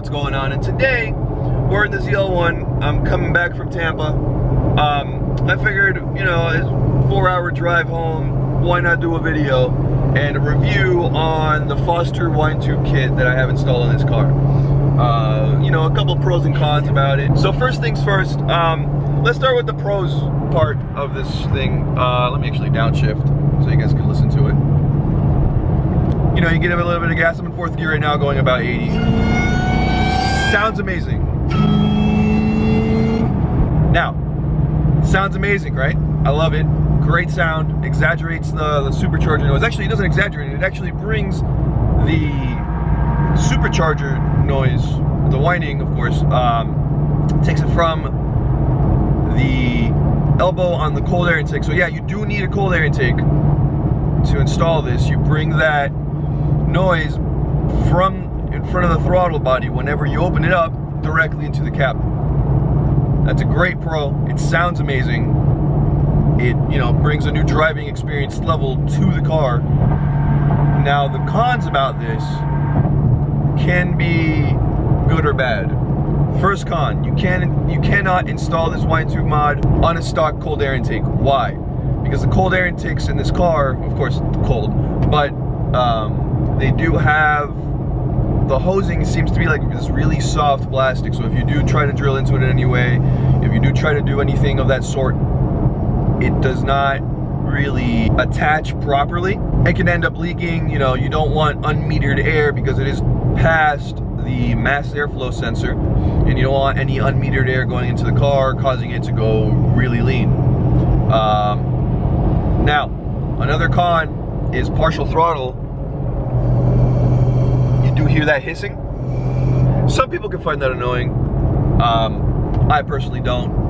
what's going on. And today we're in the ZL1. I'm coming back from Tampa. I figured, you know, it's a 4-hour drive home, why not do a video and a review on the Foster wine tube kit that I have installed on this car. You know, a couple pros and cons about it. So first things first, let's start with the pros part of this thing. Let me actually downshift so you guys can listen to it. You know, you get a little bit of gas. I'm in 4th gear right now, going about 80. Sounds amazing. Now, sounds amazing, right? I love it. Great sound. Exaggerates the supercharger noise. Actually, it doesn't exaggerate it. It actually brings the supercharger noise, the whining, of course, takes it from the elbow on the cold air intake. So yeah, you do need a cold air intake to install this. You bring that noise from in front of the throttle body whenever you open it up directly into the cab. That's a great pro. It sounds amazing. It, you know, brings a new driving experience level to the car. Now, the cons about this can be good or bad. First con, you cannot install this wine tube mod on a stock cold air intake. Why? Because the cold air intakes in this car, of course, cold, but they do have, the hosing seems to be like this really soft plastic. So if you do try to drill into it in any way, if you do try to do anything of that sort, it does not really attach properly. It can end up leaking. You know, you don't want unmetered air because it is past the mass airflow sensor, and you don't want any unmetered air going into the car, causing it to go really lean. Now, another con is partial throttle. You do hear that hissing. Some people can find that annoying. I personally don't.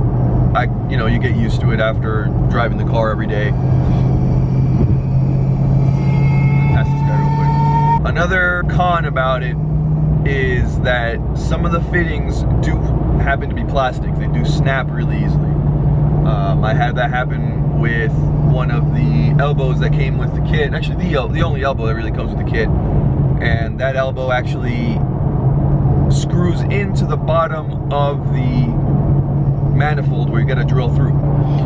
You know, you get used to it after driving the car every day. Pass this guy real quick. Another con about it is that some of the fittings do happen to be plastic. They do snap really easily. I had that happen with one of the elbows that came with the kit. Actually, the only elbow that really comes with the kit. And that elbow actually screws into the bottom of the manifold where you gotta drill through.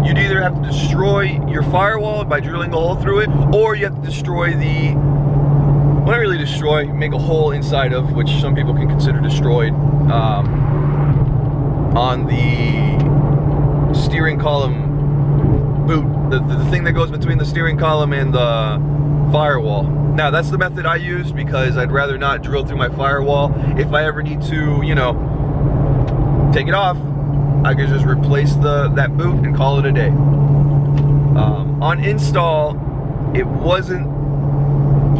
You'd either have to destroy your firewall by drilling a hole through it, or you have to destroy the, well, not really destroy, make a hole inside of, which some people can consider destroyed, on the steering column boot, the thing that goes between the steering column and the firewall. Now, that's the method I use because I'd rather not drill through my firewall. If I ever need to, you know, take it off, I could just replace that boot and call it a day. On install, it wasn't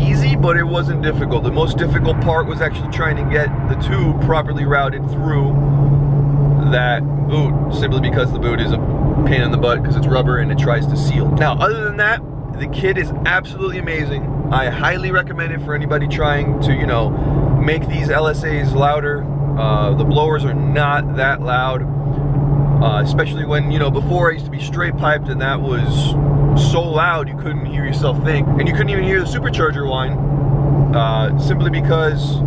easy, but it wasn't difficult. The most difficult part was actually trying to get the tube properly routed through that boot, simply because the boot is a pain in the butt because it's rubber and it tries to seal. Now, other than that, the kit is absolutely amazing. I highly recommend it for anybody trying to, you know, make these LSAs louder. The blowers are not that loud. Especially when, you know, before I used to be straight piped and that was so loud you couldn't hear yourself think. And you couldn't even hear the supercharger whine, simply because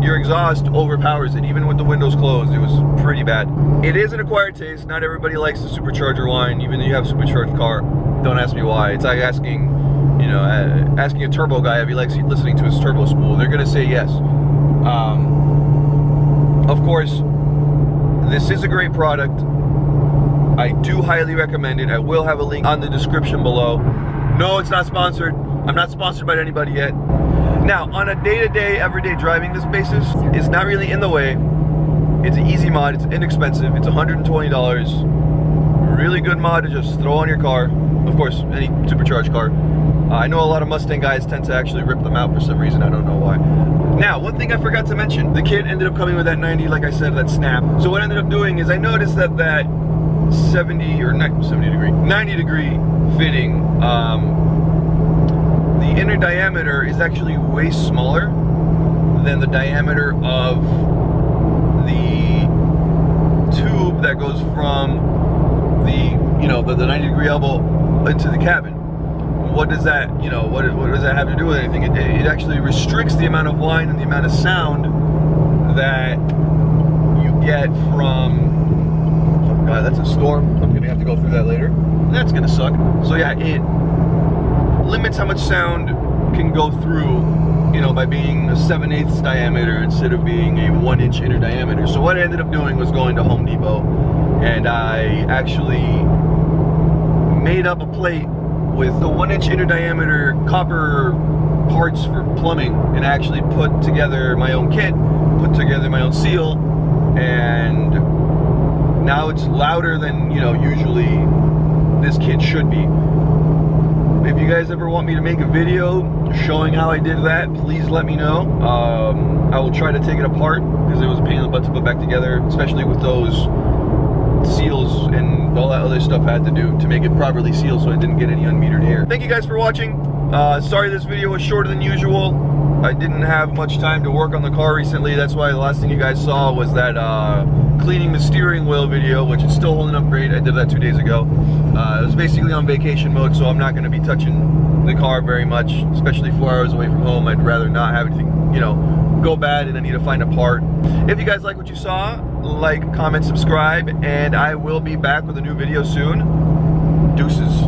your exhaust overpowers it. Even with the windows closed, it was pretty bad. It is an acquired taste. Not everybody likes the supercharger whine, even though you have a supercharged car. Don't ask me why. It's like asking, you know, asking a turbo guy if he likes listening to his turbo spool. They're gonna say yes. Of course, this is a great product. I do highly recommend it. I will have a link on the description below. No, it's not sponsored. I'm not sponsored by anybody yet. Now, on a day-to-day, everyday driving this basis, it's not really in the way. It's an easy mod. It's inexpensive. It's $120. Really good mod to just throw on your car. Of course, any supercharged car. I know a lot of Mustang guys tend to actually rip them out for some reason. I don't know why. Now, one thing I forgot to mention. The kit ended up coming with that 90, like I said, that snap. So what I ended up doing is I noticed that 90 degree fitting, the inner diameter is actually way smaller than the diameter of the tube that goes from the, you know, the 90 degree elbow into the cabin. What does that, you know, what does that have to do with anything? It actually restricts the amount of whine and the amount of sound that you get from, oh god, that's a storm. I'm gonna have to go through that later. That's gonna suck. So yeah, it limits how much sound can go through, you know, by being a 7/8 diameter instead of being a 1-inch inner diameter. So what I ended up doing was going to Home Depot, and I actually made up a plate with the 1-inch inner diameter copper parts for plumbing, and actually put together my own kit, put together my own seal, and now it's louder than, you know, usually this kit should be. If you guys ever want me to make a video showing how I did that, please let me know. I will try to take it apart because it was a pain in the butt to put back together, especially with those seals and all that other stuff I had to do to make it properly sealed so I didn't get any unmetered air. Thank you guys for watching. Sorry this video was shorter than usual. I didn't have much time to work on the car recently. That's why the last thing you guys saw was that cleaning the steering wheel video, which is still holding up great. I did that 2 days ago. It was basically on vacation mode, so I'm not going to be touching the car very much, especially 4 hours away from home. I'd rather not have anything, you know, go bad and I need to find a part. If you guys like what you saw, like, comment, subscribe, and I will be back with a new video soon. Deuces.